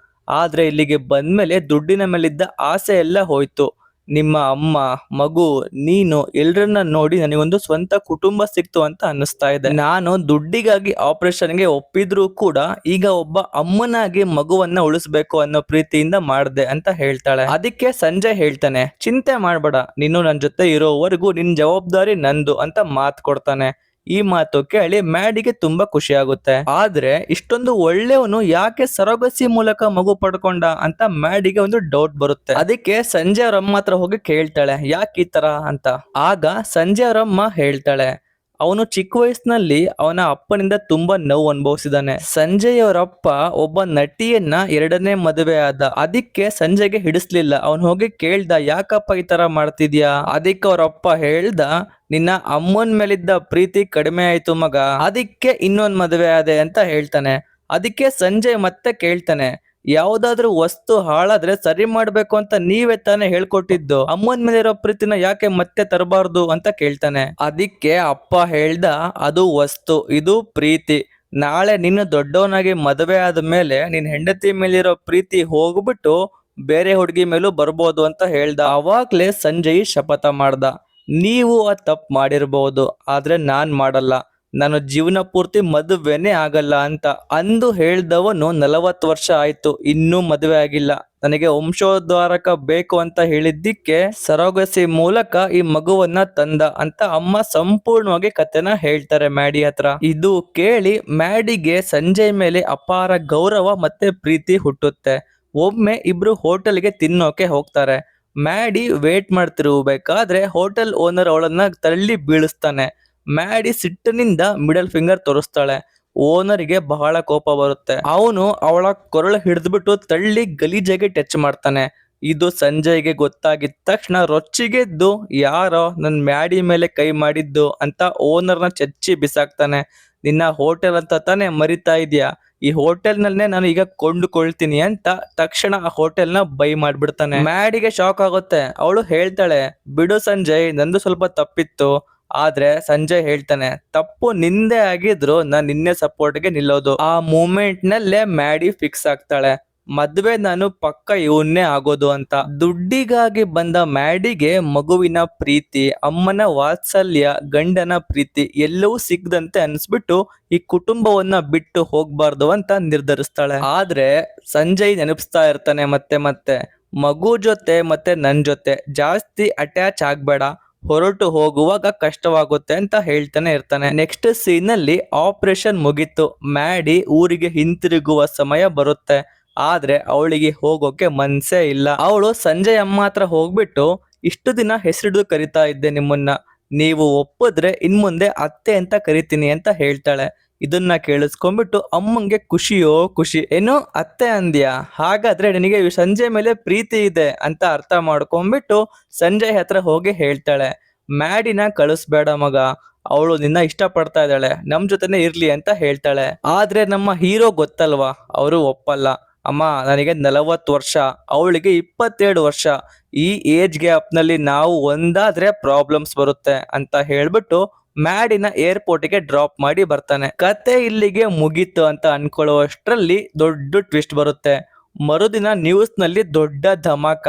ಆದ್ರೆ ಇಲ್ಲಿಗೆ ಬಂದ್ಮೇಲೆ ದುಡ್ಡಿನ ಮೇಲಿದ್ದ ಆಸೆ ಎಲ್ಲ ಹೋಯ್ತು. ನಿಮ್ಮ ಅಮ್ಮ, ಮಗು, ನೀನು ಎಲ್ರನ್ನ ನೋಡಿ ನನಗೊಂದು ಸ್ವಂತ ಕುಟುಂಬ ಸಿಕ್ತು ಅಂತ ಅನ್ನಿಸ್ತಾ ಇದೆ. ನಾನು ದುಡ್ಡಿಗಾಗಿ ಆಪರೇಷನ್ಗೆ ಒಪ್ಪಿದ್ರೂ ಕೂಡ ಈಗ ಒಬ್ಬ ಅಮ್ಮನಾಗಿ ಮಗುವನ್ನ ಉಳಿಸ್ಬೇಕು ಅನ್ನೋ ಪ್ರೀತಿಯಿಂದ ಮಾಡ್ದೆ ಅಂತ ಹೇಳ್ತಾಳೆ. ಅದಕ್ಕೆ ಸಂಜಯ್ ಹೇಳ್ತಾನೆ, ಚಿಂತೆ ಮಾಡ್ಬೇಡ, ನೀನು ನನ್ನ ಜೊತೆ ಇರೋವರೆಗೂ ನಿನ್ ಜವಾಬ್ದಾರಿ ನಂದು ಅಂತ ಮಾತು ಕೊಡ್ತಾನೆ. ಈ ಮಾತು ಕೇಳಿ ಮ್ಯಾಡಿಗೆ ತುಂಬಾ ಖುಷಿ ಆಗುತ್ತೆ. ಆದ್ರೆ ಇಷ್ಟೊಂದು ಒಳ್ಳೆಯವನು ಯಾಕೆ ಸರೋಗಸಿ ಮೂಲಕ ಮಗು ಪಡ್ಕೊಂಡ ಅಂತ ಮ್ಯಾಡಿಗೆ ಒಂದು ಡೌಟ್ ಬರುತ್ತೆ. ಅದಕ್ಕೆ ಸಂಜೆ ಅವ್ರ ಅಮ್ಮ ಹತ್ರ ಹೋಗಿ ಕೇಳ್ತಾಳೆ ಯಾಕೆ ಈ ತರ ಅಂತ. ಆಗ ಸಂಜೆ ಅವ್ರ ಅಮ್ಮ ಹೇಳ್ತಾಳೆ, ಅವನು ಚಿಕ್ಕ ವಯಸ್ಸಿನಲ್ಲಿ ಅವನ ಅಪ್ಪನಿಂದ ತುಂಬಾ ನೋವು ಅನುಭವಿಸಿದಾನೆ. ಸಂಜಯ್ ಅವರಪ್ಪ ಒಬ್ಬ ನಟಿಯನ್ನ ಎರಡನೇ ಮದುವೆ ಆದ. ಅದಕ್ಕೆ ಸಂಜಯ್ಗೆ ಹಿಡಿಸ್ಲಿಲ್ಲ. ಅವನು ಹೋಗಿ ಕೇಳ್ದ, ಯಾಕಪ್ಪ ಈ ತರ ಮಾಡ್ತಿದ್ಯಾ? ಅದಕ್ಕೆ ಅವರಪ್ಪ ಹೇಳ್ದ, ನಿನ್ನ ಅಮ್ಮನ ಮೇಲಿದ್ದ ಪ್ರೀತಿ ಕಡಿಮೆ ಆಯ್ತು ಮಗ, ಅದಕ್ಕೆ ಇನ್ನೊಂದ್ ಮದುವೆ ಆದೆ ಅಂತ ಹೇಳ್ತಾನೆ. ಅದಕ್ಕೆ ಸಂಜಯ್ ಮತ್ತೆ ಕೇಳ್ತಾನೆ, ಯಾವ್ದಾದ್ರು ವಸ್ತು ಹಾಳಾದ್ರೆ ಸರಿ ಮಾಡ್ಬೇಕು ಅಂತ ನೀವೇ ತಾನೇ ಹೇಳ್ಕೊಟ್ಟಿದ್ದು, ಅಮ್ಮನ ಮೇಲೆ ಇರೋ ಪ್ರೀತಿನ ಯಾಕೆ ಮತ್ತೆ ತರಬಾರ್ದು ಅಂತ ಕೇಳ್ತಾನೆ. ಅದಕ್ಕೆ ಅಪ್ಪ ಹೇಳ್ದ, ಅದು ವಸ್ತು, ಇದು ಪ್ರೀತಿ. ನಾಳೆ ನೀನು ದೊಡ್ಡವನಾಗಿ ಮದುವೆ ಆದ್ಮೇಲೆ ನಿನ್ ಹೆಂಡತಿ ಮೇಲಿರೋ ಪ್ರೀತಿ ಹೋಗ್ಬಿಟ್ಟು ಬೇರೆ ಹುಡುಗಿ ಮೇಲೂ ಬರ್ಬೋದು ಅಂತ ಹೇಳ್ದ. ಅವಾಗ್ಲೇ ಸಂಜಯ್ ಶಪಥ ಮಾಡ್ದ, ನೀವು ಆ ತಪ್ಪು ಮಾಡಿರ್ಬೋದು, ಆದ್ರೆ ನಾನ್ ಮಾಡಲ್ಲ, ನಾನು ಜೀವನ ಪೂರ್ತಿ ಮದುವೆನೇ ಆಗಲ್ಲ ಅಂತ. ಅಂದು ಹೇಳ್ದವನು 40 ವರ್ಷ ಆಯ್ತು, ಇನ್ನೂ ಮದುವೆ ಆಗಿಲ್ಲ. ನನಗೆ ವಂಶೋದ್ಧಾರಕ ಬೇಕು ಅಂತ ಹೇಳಿದ್ದಕ್ಕೆ ಸರೋಗಸಿ ಮೂಲಕ ಈ ಮಗುವನ್ನ ತಂದ ಅಂತ ಅಮ್ಮ ಸಂಪೂರ್ಣವಾಗಿ ಕಥೆನ ಹೇಳ್ತಾರೆ ಮ್ಯಾಡಿ ಹತ್ರ. ಇದು ಕೇಳಿ ಮ್ಯಾಡಿಗೆ ಸಂಜಯ್ ಮೇಲೆ ಅಪಾರ ಗೌರವ ಮತ್ತೆ ಪ್ರೀತಿ ಹುಟ್ಟುತ್ತೆ. ಒಮ್ಮೆ ಇಬ್ರು ಹೋಟೆಲ್ಗೆ ತಿನ್ನೋಕೆ ಹೋಗ್ತಾರೆ. ಮ್ಯಾಡಿ ವೇಟ್ ಮಾಡ್ತಿರ್ಬೇಕಾದ್ರೆ ಹೋಟೆಲ್ ಓನರ್ ಅವಳನ್ನ ತಳ್ಳಿ ಬೀಳಿಸ್ತಾನೆ. ಮ್ಯಾಡಿ ಸಿಟ್ಟಿನಿಂದ ಮಿಡಲ್ ಫಿಂಗರ್ ತೋರಿಸ್ತಾಳೆ. ಓನರ್ಗೆ ಬಹಳ ಕೋಪ ಬರುತ್ತೆ. ಅವನು ಅವಳ ಕೊರಳು ಹಿಡಿದ್ಬಿಟ್ಟು ತಳ್ಳಿ ಗಲೀಜಾಗಿ ಟಚ್ ಮಾಡ್ತಾನೆ. ಇದು ಸಂಜಯ್ಗೆ ಗೊತ್ತಾಗಿದ ತಕ್ಷಣ ರೊಚ್ಚಿಗೆದ್ದು, ಯಾರೋ ನನ್ ಮ್ಯಾಡಿ ಮೇಲೆ ಕೈ ಮಾಡಿದ್ದು ಅಂತ ಓನರ್ನ ಚಚ್ಚಿ ಬಿಸಾಕ್ತಾನೆ. ನಿನ್ನ ಹೋಟೆಲ್ ಅಂತ ತಾನೇ ಮರಿತಾ ಇದೀಯಾ, ಈ ಹೋಟೆಲ್ ನಲ್ಲೇ ನಾನು ಈಗ ಕೊಂಡುಕೊಳ್ತೀನಿ ಅಂತ ತಕ್ಷಣ ಆ ಹೋಟೆಲ್ನ ಬೈ ಮಾಡ್ಬಿಡ್ತಾನೆ. ಮ್ಯಾಡಿಗೆ ಶಾಕ್ ಆಗುತ್ತೆ. ಅವಳು ಹೇಳ್ತಾಳೆ, ಬಿಡು ಸಂಜಯ್, ನಂದು ಸ್ವಲ್ಪ ತಪ್ಪಿತ್ತು. ಆದ್ರೆ ಸಂಜಯ್ ಹೇಳ್ತಾನೆ, ತಪ್ಪು ನಿಂದೆ ಆಗಿದ್ರು ನಾನ್ ನಿನ್ನೆ ಸಪೋರ್ಟ್ಗೆ ನಿಲ್ಲೋದು. ಆ ಮೂಮೆಂಟ್ ನಲ್ಲೇ ಮ್ಯಾಡಿ ಫಿಕ್ಸ್ ಆಗ್ತಾಳೆ, ಮದ್ವೆ ನಾನು ಪಕ್ಕ ಇವನ್ನೇ ಆಗೋದು ಅಂತ. ದುಡ್ಡಿಗಾಗಿ ಬಂದ ಮ್ಯಾಡಿಗೆ ಮಗುವಿನ ಪ್ರೀತಿ, ಅಮ್ಮನ ವಾತ್ಸಲ್ಯ, ಗಂಡನ ಪ್ರೀತಿ ಎಲ್ಲವೂ ಸಿಗದಂತೆ ಅನ್ಸ್ಬಿಟ್ಟು ಈ ಕುಟುಂಬವನ್ನ ಬಿಟ್ಟು ಹೋಗ್ಬಾರ್ದು ಅಂತ ನಿರ್ಧರಿಸ್ತಾಳೆ. ಆದ್ರೆ ಸಂಜಯ್ ನೆನಪಿಸ್ತಾ ಇರ್ತಾನೆ ಮತ್ತೆ ಮತ್ತೆ, ಮಗು ಜೊತೆ ಮತ್ತೆ ನನ್ ಜೊತೆ ಜಾಸ್ತಿ ಅಟ್ಯಾಚ್ ಆಗ್ಬೇಡ, ಹೊರಟು ಹೋಗುವಾಗ ಕಷ್ಟವಾಗುತ್ತೆ ಅಂತ ಹೇಳ್ತಾನೆ ಇರ್ತಾನೆ. ನೆಕ್ಸ್ಟ್ ಸೀನ್ ಅಲ್ಲಿ ಆಪರೇಷನ್ ಮುಗೀತು. ಮ್ಯಾಡಿ ಊರಿಗೆ ಹಿಂತಿರುಗುವ ಸಮಯ ಬರುತ್ತೆ. ಆದ್ರೆ ಅವಳಿಗೆ ಹೋಗೋಕೆ ಮನ್ಸೇ ಇಲ್ಲ. ಅವಳು ಸಂಜಯ್ ಅಮ್ಮ ಹತ್ರ ಹೋಗ್ಬಿಟ್ಟು, ಇಷ್ಟು ದಿನ ಹೆಸರಿಡಿದು ಕರಿತಾ ಇದ್ದೆ ನಿಮ್ಮನ್ನ, ನೀವು ಒಪ್ಪಿದ್ರೆ ಇನ್ಮುಂದೆ ಅತ್ತೆ ಅಂತ ಕರಿತೀನಿ ಅಂತ ಹೇಳ್ತಾಳೆ. ಇದನ್ನ ಕೇಳಿಸ್ಕೊಂಡ್ಬಿಟ್ಟು ಅಮ್ಮಂಗೆ ಖುಷಿಯೋ ಖುಷಿ. ಏನೋ ಅತ್ತೆ ಅಂದ್ಯಾ, ಹಾಗಾದ್ರೆ ನಿನಗೆ ಸಂಜಯ್ ಮೇಲೆ ಪ್ರೀತಿ ಇದೆ ಅಂತ ಅರ್ಥ ಮಾಡ್ಕೊಂಡ್ಬಿಟ್ಟು ಸಂಜಯ್ ಹತ್ರ ಹೋಗಿ ಹೇಳ್ತಾಳೆ, ಮ್ಯಾಡಿನ ಕಳಿಸ್ಬೇಡ ಮಗ, ಅವಳು ನಿನ್ನ ಇಷ್ಟ ಪಡ್ತಾ ಇದ್ದಾಳೆ, ನಮ್ ಜೊತೆನೆ ಇರ್ಲಿ ಅಂತ ಹೇಳ್ತಾಳೆ. ಆದ್ರೆ ನಮ್ಮ ಹೀರೋ ಗೊತ್ತಲ್ವಾ, ಅವರು ಒಪ್ಪಲ್ಲ. ಅಮ್ಮ, ನನಗೆ 40 ವರ್ಷ, ಅವಳಿಗೆ 22 ವರ್ಷ, ಈ ಏಜ್ ಗ್ಯಾಪ್ ನಲ್ಲಿ ನಾವು ಒಂದಾದ್ರೆ ಪ್ರಾಬ್ಲಮ್ಸ್ ಬರುತ್ತೆ ಅಂತ ಹೇಳ್ಬಿಟ್ಟು ಮ್ಯಾಡಿನ ಏರ್ಪೋರ್ಟ್ಗೆ ಡ್ರಾಪ್ ಮಾಡಿ ಬರ್ತಾನೆ. ಕತೆ ಇಲ್ಲಿಗೆ ಮುಗೀತು ಅಂತ ಅನ್ಕೊಳ್ಳುವಷ್ಟರಲ್ಲಿ ದೊಡ್ಡ ಟ್ವಿಸ್ಟ್ ಬರುತ್ತೆ. ಮರುದಿನ ನ್ಯೂಸ್ ನಲ್ಲಿ ದೊಡ್ಡ ಧಮಾಕ.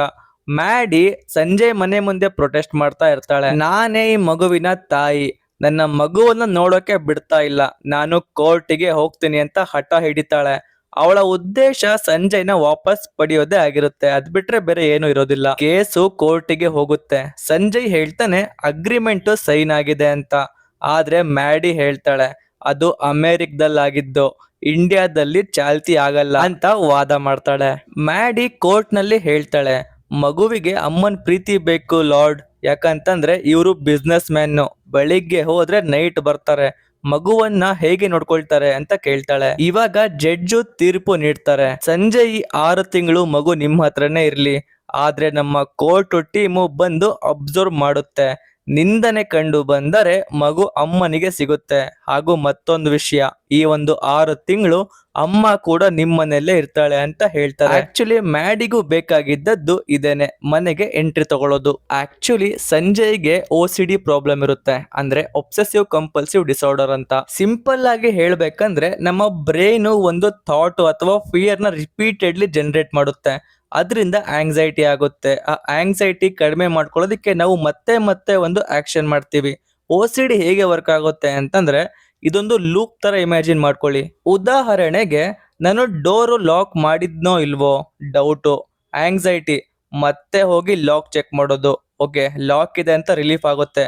ಮ್ಯಾಡಿ ಸಂಜಯ್ ಮನೆ ಮುಂದೆ ಪ್ರೊಟೆಸ್ಟ್ ಮಾಡ್ತಾ ಇರ್ತಾಳೆ, ನಾನೇ ಈ ಮಗುವಿನ ತಾಯಿ, ನನ್ನ ಮಗುವನ್ನ ನೋಡೋಕೆ ಬಿಡ್ತಾ ಇಲ್ಲ, ನಾನು ಕೋರ್ಟಿಗೆ ಹೋಗ್ತೀನಿ ಅಂತ ಹಠ ಹಿಡಿತಾಳೆ. ಅವಳ ಉದ್ದೇಶ ಸಂಜಯ್ನ ವಾಪಸ್ ಪಡೆಯೋದೇ ಆಗಿರುತ್ತೆ. ಅದ್ ಬಿಟ್ರೆ ಬೇರೆ ಏನು ಇರೋದಿಲ್ಲ. ಕೇಸು ಕೋರ್ಟಿಗೆ ಹೋಗುತ್ತೆ. ಸಂಜಯ್ ಹೇಳ್ತಾನೆ ಅಗ್ರಿಮೆಂಟ್ ಸೈನ್ ಆಗಿದೆ ಅಂತ. ಆದ್ರೆ ಮ್ಯಾಡಿ ಹೇಳ್ತಾಳೆ, ಅದು ಅಮೆರಿಕದಲ್ಲಾಗಿದ್ದು, ಇಂಡಿಯಾದಲ್ಲಿ ಚಾಲ್ತಿ ಆಗಲ್ಲ ಅಂತ ವಾದ ಮಾಡ್ತಾಳೆ. ಮ್ಯಾಡಿ ಕೋರ್ಟ್ ನಲ್ಲಿ ಹೇಳ್ತಾಳೆ, ಮಗುವಿಗೆ ಅಮ್ಮನ್ ಪ್ರೀತಿ ಬೇಕು ಲಾರ್ಡ್, ಯಾಕಂತಂದ್ರೆ ಇವರು ಬಿಸ್ನೆಸ್ ಮ್ಯಾನ್, ಬೆಳಿಗ್ಗೆ ಹೋದ್ರೆ ನೈಟ್ ಬರ್ತಾರೆ, ಮಗುವನ್ನ ಹೇಗೆ ನೋಡ್ಕೊಳ್ತಾರೆ ಅಂತ ಕೇಳ್ತಾಳೆ. ಇವಾಗ ಜಡ್ಜು ತೀರ್ಪು ನೀಡ್ತಾರೆ, ಸಂಜಯ್ 6 ತಿಂಗಳು ಮಗು ನಿಮ್ಮ ಹತ್ರನೇ ಇರ್ಲಿ, ಆದ್ರೆ ನಮ್ಮ ಕೋರ್ಟ್ ಟೀಮು ಬಂದು ಅಬ್ಸರ್ವ್ ಮಾಡುತ್ತೆ, ನಿಂದನೆ ಕಂಡು ಬಂದರೆ ಮಗು ಅಮ್ಮನಿಗೆ ಸಿಗುತ್ತೆ. ಹಾಗೂ ಮತ್ತೊಂದು ವಿಷಯ, ಈ ಒಂದು 6 ತಿಂಗಳು ಅಮ್ಮ ಕೂಡ ನಿಮ್ಮನೆಲ್ಲೇ ಇರ್ತಾಳೆ ಅಂತ ಹೇಳ್ತಾರೆ. ಆಕ್ಚುಲಿ ಮ್ಯಾಡಿಗೂ ಬೇಕಾಗಿದ್ದದ್ದು ಇದೇನೆ, ಮನೆಗೆ ಎಂಟ್ರಿ ತಗೊಳ್ಳೋದು. ಆಕ್ಚುಲಿ ಸಂಜಯ್ಗೆ OCD ಪ್ರಾಬ್ಲಮ್ ಇರುತ್ತೆ, ಅಂದ್ರೆ ಒಬ್ಸೆಸಿವ್ ಕಂಪಲ್ಸಿವ್ ಡಿಸಾರ್ಡರ್ ಅಂತ. ಸಿಂಪಲ್ ಆಗಿ ಹೇಳ್ಬೇಕಂದ್ರೆ ನಮ್ಮ ಬ್ರೈನ್ ಒಂದು ಥಾಟ್ ಅಥವಾ ಫಿಯರ್ ನ ರಿಪೀಟೆಡ್ಲಿ ಜನರೇಟ್ ಮಾಡುತ್ತೆ. ಅದರಿಂದ ಆಂಗ್ಸೈಟಿ ಆಗುತ್ತೆ. ಆ ಆಂಗ್ಸೈಟಿ ಕಡಿಮೆ ಮಾಡ್ಕೊಳ್ಳೋದಕ್ಕೆ ನಾವು ಮತ್ತೆ ಮತ್ತೆ ಒಂದು ಆಕ್ಷನ್ ಮಾಡ್ತೀವಿ. OCD ಹೇಗೆ ವರ್ಕ್ ಆಗುತ್ತೆ ಅಂತಂದ್ರೆ, ಇದೊಂದು ಲೂಪ್ ತರ ಇಮ್ಯಾಜಿನ್ ಮಾಡ್ಕೊಳ್ಳಿ. ಉದಾಹರಣೆಗೆ, ನಾನು ಡೋರು ಲಾಕ್ ಮಾಡಿದ್ನೋ ಇಲ್ವೋ ಡೌಟು, ಆಂಗ್ಸೈಟಿ, ಮತ್ತೆ ಹೋಗಿ ಲಾಕ್ ಚೆಕ್ ಮಾಡೋದು. ಓಕೆ, ಲಾಕ್ ಇದೆ ಅಂತ ರಿಲೀಫ್ ಆಗುತ್ತೆ.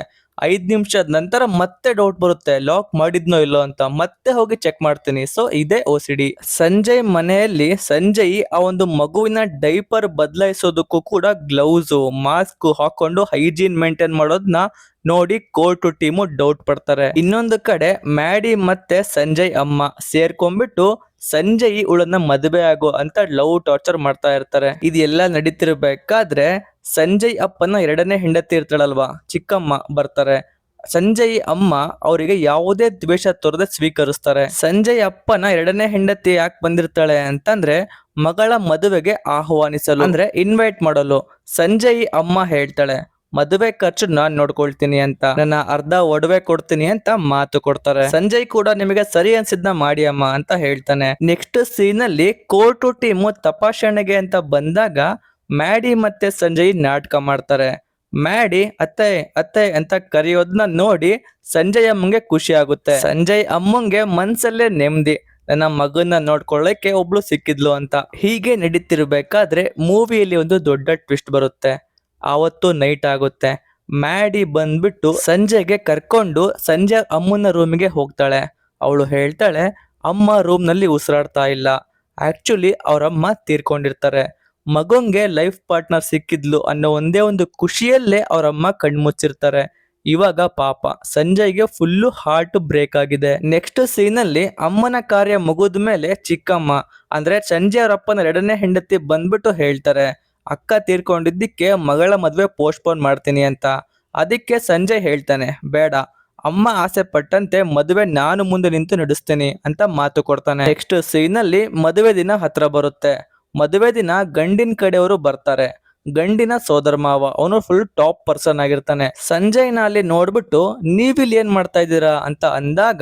5 ನಿಮಿಷದ ನಂತರ ಮತ್ತೆ ಡೌಟ್ ಬರುತ್ತೆ, ಲಾಕ್ ಮಾಡಿದ್ನೋ ಇಲ್ಲೋ ಅಂತ. ಮತ್ತೆ ಹೋಗಿ ಚೆಕ್ ಮಾಡ್ತೀನಿ. ಸೊ ಇದೇ OCD. ಸಂಜಯ್ ಮನೆಯಲ್ಲಿ ಸಂಜಯ್ ಆ ಒಂದು ಮಗುವಿನ ಡೈಪರ್ ಬದಲಾಯಿಸೋದಕ್ಕೂ ಕೂಡ ಗ್ಲೌಸು ಮಾಸ್ಕ್ ಹಾಕೊಂಡು ಹೈಜೀನ್ ಮೇಂಟೈನ್ ಮಾಡೋದನ್ನ ನೋಡಿ ಕೋರ್ಟ್ ಟೀಮು ಡೌಟ್ ಪಡ್ತಾರೆ. ಇನ್ನೊಂದು ಕಡೆ ಮ್ಯಾಡಿ ಮತ್ತೆ ಸಂಜಯ್ ಅಮ್ಮ ಸೇರ್ಕೊಂಡ್ಬಿಟ್ಟು ಸಂಜಯ್ ಇವಳನ್ನ ಮದುವೆ ಆಗೋ ಅಂತ ಲವ್ ಟಾರ್ಚರ್ ಮಾಡ್ತಾ ಇರ್ತಾರೆ. ಇದೆಲ್ಲ ನಡೀತಿರ್ಬೇಕಾದ್ರೆ ಸಂಜಯ್ ಅಪ್ಪನ 2ನೇ ಹೆಂಡತಿ ಇರ್ತಾಳಲ್ವಾ, ಚಿಕ್ಕಮ್ಮ ಬರ್ತಾರೆ. ಸಂಜಯ್ ಅಮ್ಮ ಅವರಿಗೆ ಯಾವುದೇ ದ್ವೇಷ ತೋರದೆ ಸ್ವೀಕರಿಸ್ತಾರೆ. ಸಂಜಯ್ ಅಪ್ಪನ 2ನೇ ಹೆಂಡತಿ ಯಾಕೆ ಬಂದಿರ್ತಾಳೆ ಅಂತಂದ್ರೆ ಮಗಳ ಮದುವೆಗೆ ಆಹ್ವಾನಿಸಲು, ಅಂದ್ರೆ ಇನ್ವೈಟ್ ಮಾಡಲು. ಸಂಜಯ್ ಅಮ್ಮ ಹೇಳ್ತಾಳೆ, ಮದುವೆ ಖರ್ಚು ನಾನ್ ನೋಡ್ಕೊಳ್ತೀನಿ ಅಂತ, ನನ್ನ ಅರ್ಧ ಒಡವೆ ಕೊಡ್ತೀನಿ ಅಂತ ಮಾತು ಕೊಡ್ತಾರೆ. ಸಂಜಯ್ ಕೂಡ ನಿಮಗೆ ಸರಿ ಅನ್ಸಿದ್ನ ಮಾಡಿ ಅಮ್ಮ ಅಂತ ಹೇಳ್ತಾನೆ. ನೆಕ್ಸ್ಟ್ ಸೀನ್ ಅಲ್ಲಿ ಕೋರ್ಟ್ ಟೀಮು ತಪಾಸಣೆಗೆ ಅಂತ ಬಂದಾಗ ಮ್ಯಾಡಿ ಮತ್ತೆ ಸಂಜಯ್ ನಾಟಕ ಮಾಡ್ತಾರೆ. ಮ್ಯಾಡಿ ಅತ್ತೆ ಅತ್ತೆ ಅಂತ ಕರೆಯೋದನ್ನ ನೋಡಿ ಸಂಜಯ್ ಅಮ್ಮಂಗೆ ಖುಷಿ ಆಗುತ್ತೆ. ಸಂಜಯ್ ಅಮ್ಮಂಗೆ ಮನ್ಸಲ್ಲೇ ನೆಮ್ಮದಿ, ನನ್ನ ಮಗನ್ನ ನೋಡ್ಕೊಳ್ಳಕ್ಕೆ ಒಬ್ಳು ಸಿಕ್ಕಿದ್ಲು ಅಂತ. ಹೀಗೆ ನಡೀತಿರ್ಬೇಕಾದ್ರೆ ಮೂವಿಯಲ್ಲಿ ಒಂದು ದೊಡ್ಡ ಟ್ವಿಸ್ಟ್ ಬರುತ್ತೆ. ಆವತ್ತು ನೈಟ್ ಆಗುತ್ತೆ. ಮ್ಯಾಡಿ ಬಂದ್ಬಿಟ್ಟು ಸಂಜಯ್ಗೆ ಕರ್ಕೊಂಡು ಸಂಜಯ್ ಅಮ್ಮನ ರೂಮಿಗೆ ಹೋಗ್ತಾಳೆ. ಅವಳು ಹೇಳ್ತಾಳೆ, ಅಮ್ಮ ರೂಮ್ ನಲ್ಲಿ ಉಸಿರಾಡ್ತಾ ಇಲ್ಲ, ಆಕ್ಚುಲಿ ಅವರಮ್ಮ ತೀರ್ಕೊಂಡಿರ್ತಾರೆ. ಮಗಂಗೆ ಲೈಫ್ ಪಾರ್ಟ್ನರ್ ಸಿಕ್ಕಿದ್ಲು ಅನ್ನೋ ಒಂದೇ ಒಂದು ಖುಷಿಯಲ್ಲೇ ಅವರಮ್ಮ ಕಣ್ಮುಚ್ಚಿರ್ತಾರೆ. ಇವಾಗ ಪಾಪ ಸಂಜಯ್ಗೆ ಫುಲ್ಲು ಹಾರ್ಟ್ ಬ್ರೇಕ್ ಆಗಿದೆ. ನೆಕ್ಸ್ಟ್ ಸೀನ್ ಅಲ್ಲಿ ಅಮ್ಮನ ಕಾರ್ಯ ಮುಗಿದ ಮೇಲೆ ಚಿಕ್ಕಮ್ಮ ಅಂದ್ರೆ ಸಂಜಯ್ ಅವರಪ್ಪನ 2ನೇ ಹೆಂಡತಿ ಬಂದ್ಬಿಟ್ಟು ಹೇಳ್ತಾರೆ, ಅಕ್ಕ ತೀರ್ಕೊಂಡಿದ್ದಕ್ಕೆ ಮಗಳ ಮದ್ವೆ ಪೋಸ್ಟ್ಪೋನ್ ಮಾಡ್ತೀನಿ ಅಂತ. ಅದಕ್ಕೆ ಸಂಜಯ್ ಹೇಳ್ತಾನೆ, ಬೇಡ, ಅಮ್ಮ ಆಸೆ ಪಟ್ಟಂತೆ ಮದುವೆ ನಾನು ಮುಂದೆ ನಿಂತು ನಡೆಸ್ತೀನಿ ಅಂತ ಮಾತು ಕೊಡ್ತಾನೆ. ನೆಕ್ಸ್ಟ್ ಸೀನ್ ಅಲ್ಲಿ ಮದುವೆ ದಿನ ಹತ್ರ ಬರುತ್ತೆ. ಮದುವೆ ದಿನ ಗಂಡಿನ ಕಡೆಯವರು ಬರ್ತಾರೆ. ಗಂಡಿನ ಸೋದರ ಮಾವ, ಅವನು ಫುಲ್ ಟಾಪ್ ಪರ್ಸನ್ ಆಗಿರ್ತಾನೆ. ಸಂಜಯ್ನ ಅಲ್ಲಿ ನೋಡ್ಬಿಟ್ಟು ನೀವಿಲ್ಲಿ ಏನ್ ಮಾಡ್ತಾ ಇದ್ದೀರಾ ಅಂತ ಅಂದಾಗ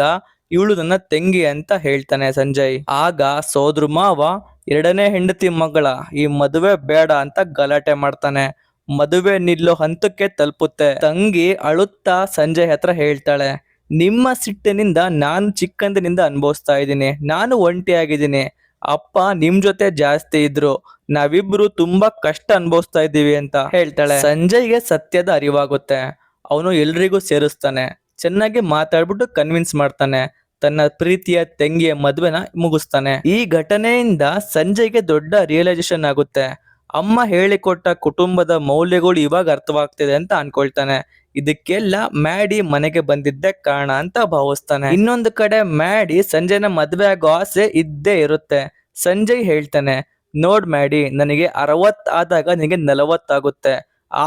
ಇವಳು ನನ್ನ ತಂಗಿ ಅಂತ ಹೇಳ್ತಾನೆ ಸಂಜಯ್. ಆಗ ಸೋದರ ಮಾವ 2ನೇ ಹೆಂಡತಿ ಮಗಳ ಈ ಮದುವೆ ಬೇಡ ಅಂತ ಗಲಾಟೆ ಮಾಡ್ತಾನೆ. ಮದುವೆ ನಿಲ್ಲೋ ಹಂತಕ್ಕೆ ತಲುಪುತ್ತೆ. ತಂಗಿ ಅಳುತ್ತಾ ಸಂಜಯ್ ಹತ್ರ ಹೇಳ್ತಾಳೆ, ನಿಮ್ಮ ಸಿಟ್ಟಿನಿಂದ ನಾನು ಚಿಕ್ಕಂದಿನಿಂದ ಅನುಭವಿಸ್ತಾ ಇದ್ದೀನಿ, ನಾನು ಒಂಟಿಯಾಗಿದ್ದೀನಿ, ಅಪ್ಪ ನಿಮ್ ಜೊತೆ ಜಾಸ್ತಿ ಇದ್ರು, ನಾವಿಬ್ರು ತುಂಬಾ ಕಷ್ಟ ಅನುಭವಿಸ್ತಾ ಇದ್ದೀವಿ ಅಂತ ಹೇಳ್ತಾಳೆ. ಸಂಜಯ್ಗೆ ಸತ್ಯದ ಅರಿವಾಗುತ್ತೆ. ಅವನು ಎಲ್ರಿಗೂ ಸೇರಿಸ್ತಾನೆ, ಚೆನ್ನಾಗಿ ಮಾತಾಡ್ಬಿಟ್ಟು ಕನ್ವಿನ್ಸ್ ಮಾಡ್ತಾನೆ, ತನ್ನ ಪ್ರೀತಿಯ ತಂಗಿಯ ಮದುವೆನ ಮುಗಿಸ್ತಾನೆ. ಈ ಘಟನೆಯಿಂದ ಸಂಜಯ್ಗೆ ದೊಡ್ಡ ರಿಯಲೈಸೇಷನ್ ಆಗುತ್ತೆ. ಅಮ್ಮ ಹೇಳಿಕೊಟ್ಟ ಕುಟುಂಬದ ಮೌಲ್ಯಗಳು ಇವಾಗ ಅರ್ಥವಾಗ್ತಿದೆ ಅಂತ ಅನ್ಕೊಳ್ತಾನೆ. ಇದಕ್ಕೆಲ್ಲ ಮ್ಯಾಡಿ ಮನೆಗೆ ಬಂದಿದ್ದೇ ಕಾರಣ ಅಂತ ಭಾವಿಸ್ತಾನೆ. ಇನ್ನೊಂದು ಕಡೆ ಮ್ಯಾಡಿ ಸಂಜಯ್ನ ಮದುವೆ ಆಗೋ ಆಸೆ ಇದ್ದೇ ಇರುತ್ತೆ. ಸಂಜಯ್ ಹೇಳ್ತಾನೆ, ನೋಡ್ ಮ್ಯಾಡಿ, ನನಗೆ 60 ಆದಾಗ ನಿನಗೆ 40 ಆಗುತ್ತೆ,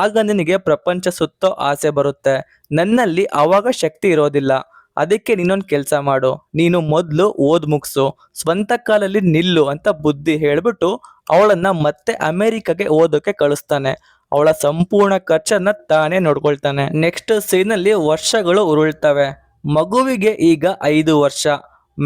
ಆಗ ನಿನಗೆ ಪ್ರಪಂಚ ಸುತ್ತೋ ಆಸೆ ಬರುತ್ತೆ, ನನ್ನಲ್ಲಿ ಆವಾಗ ಶಕ್ತಿ ಇರೋದಿಲ್ಲ. ಅದಕ್ಕೆ ನೀನೊಂದು ಕೆಲಸ ಮಾಡು, ನೀನು ಮೊದಲು ಓದ್ ಮುಗಿಸು, ಸ್ವಂತ ಕಾಲಲ್ಲಿ ನಿಲ್ಲು ಅಂತ ಬುದ್ಧಿ ಹೇಳ್ಬಿಟ್ಟು ಅವಳನ್ನ ಮತ್ತೆ ಅಮೆರಿಕಾಗೆ ಓದೋಕೆ ಕಳಿಸ್ತಾನೆ. ಅವಳ ಸಂಪೂರ್ಣ ಖರ್ಚನ್ನ ತಾನೇ ನೋಡ್ಕೊಳ್ತಾನೆ. ನೆಕ್ಸ್ಟ್ ಸೀನ್ ಅಲ್ಲಿ ವರ್ಷಗಳು ಉರುಳ್ತವೆ. ಮಗುವಿಗೆ ಈಗ 5 ವರ್ಷ.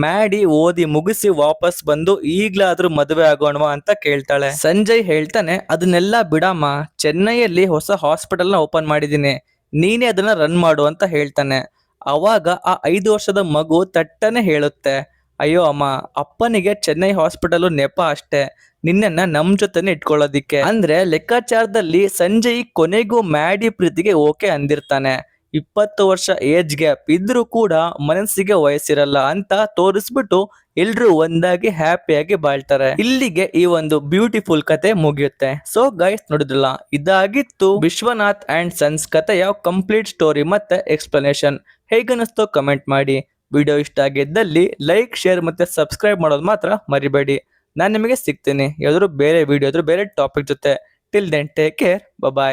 ಮ್ಯಾಡಿ ಓದಿ ಮುಗಿಸಿ ವಾಪಸ್ ಬಂದು ಈಗ್ಲಾದ್ರೂ ಮದುವೆ ಆಗೋಣವಾ ಅಂತ ಕೇಳ್ತಾಳೆ. ಸಂಜಯ್ ಹೇಳ್ತಾನೆ, ಅದನ್ನೆಲ್ಲ ಬಿಡಮ್ಮ, ಚೆನ್ನೈಯಲ್ಲಿ ಹೊಸ ಹಾಸ್ಪಿಟಲ್ನ ಓಪನ್ ಮಾಡಿದ್ದೀನಿ, ನೀನೇ ಅದನ್ನ ರನ್ ಮಾಡು ಅಂತ ಹೇಳ್ತಾನೆ. ಅವಾಗ ಆ 5 ವರ್ಷದ ಮಗು ತಟ್ಟನೆ ಹೇಳುತ್ತೆ, ಅಯ್ಯೋ ಅಮ್ಮ, ಅಪ್ಪನಿಗೆ ಚೆನ್ನೈ ಹಾಸ್ಪಿಟಲ್ ನೆಪ ಅಷ್ಟೇ, ನಿನ್ನನ್ನ ನಮ್ ಜೊತೆನೆ ಇಟ್ಕೊಳ್ಳೋದಿಕ್ಕೆ. ಅಂದ್ರೆ ಲೆಕ್ಕಾಚಾರದಲ್ಲಿ ಸಂಜಯ್ ಕೊನೆಗೂ ಮ್ಯಾಡಿ ಪ್ರೀತಿಗೆ ಓಕೆ ಅಂದಿರ್ತಾನೆ. 20 ವರ್ಷ ಏಜ್ ಗ್ಯಾಪ್ ಇದ್ರೂ ಕೂಡ ಮನಸ್ಸಿಗೆ ವಯಸ್ಸಿರಲ್ಲ ಅಂತ ತೋರಿಸ್ಬಿಟ್ಟು ಎಲ್ರು ಒಂದಾಗಿ ಹ್ಯಾಪಿಯಾಗಿ ಬಾಳ್ತಾರೆ. ಇಲ್ಲಿಗೆ ಈ ಒಂದು ಬ್ಯೂಟಿಫುಲ್ ಕತೆ ಮುಗಿಯುತ್ತೆ. ಸೊ ಗೈಸ್, ನೋಡಿದ್ರಲ್ಲ, ಇದಾಗಿತ್ತು ವಿಶ್ವನಾಥ್ ಅಂಡ್ ಸನ್ಸ್ ಕಥೆಯ ಕಂಪ್ಲೀಟ್ ಸ್ಟೋರಿ ಮತ್ತೆ ಎಕ್ಸ್ಪ್ಲನೇಷನ್. ಹೇಗನ್ನಿಸ್ತೋ ಕಮೆಂಟ್ ಮಾಡಿ. ವಿಡಿಯೋ ಇಷ್ಟ ಆಗಿದ್ದಲ್ಲಿ ಲೈಕ್, ಶೇರ್ ಮತ್ತೆ ಸಬ್ಸ್ಕ್ರೈಬ್ ಮಾಡೋದು ಮಾತ್ರ ಮರಿಬೇಡಿ. ನಾನು ನಿಮಗೆ ಸಿಗ್ತೀನಿ ಯಾವ್ದಾದ್ರು ಬೇರೆ ವಿಡಿಯೋ ಬೇರೆ ಟಾಪಿಕ್ ಜೊತೆ. ಟಿಲ್ ದೆನ್ ಟೇಕ್ ಕೇರ್, ಬಾಯ್.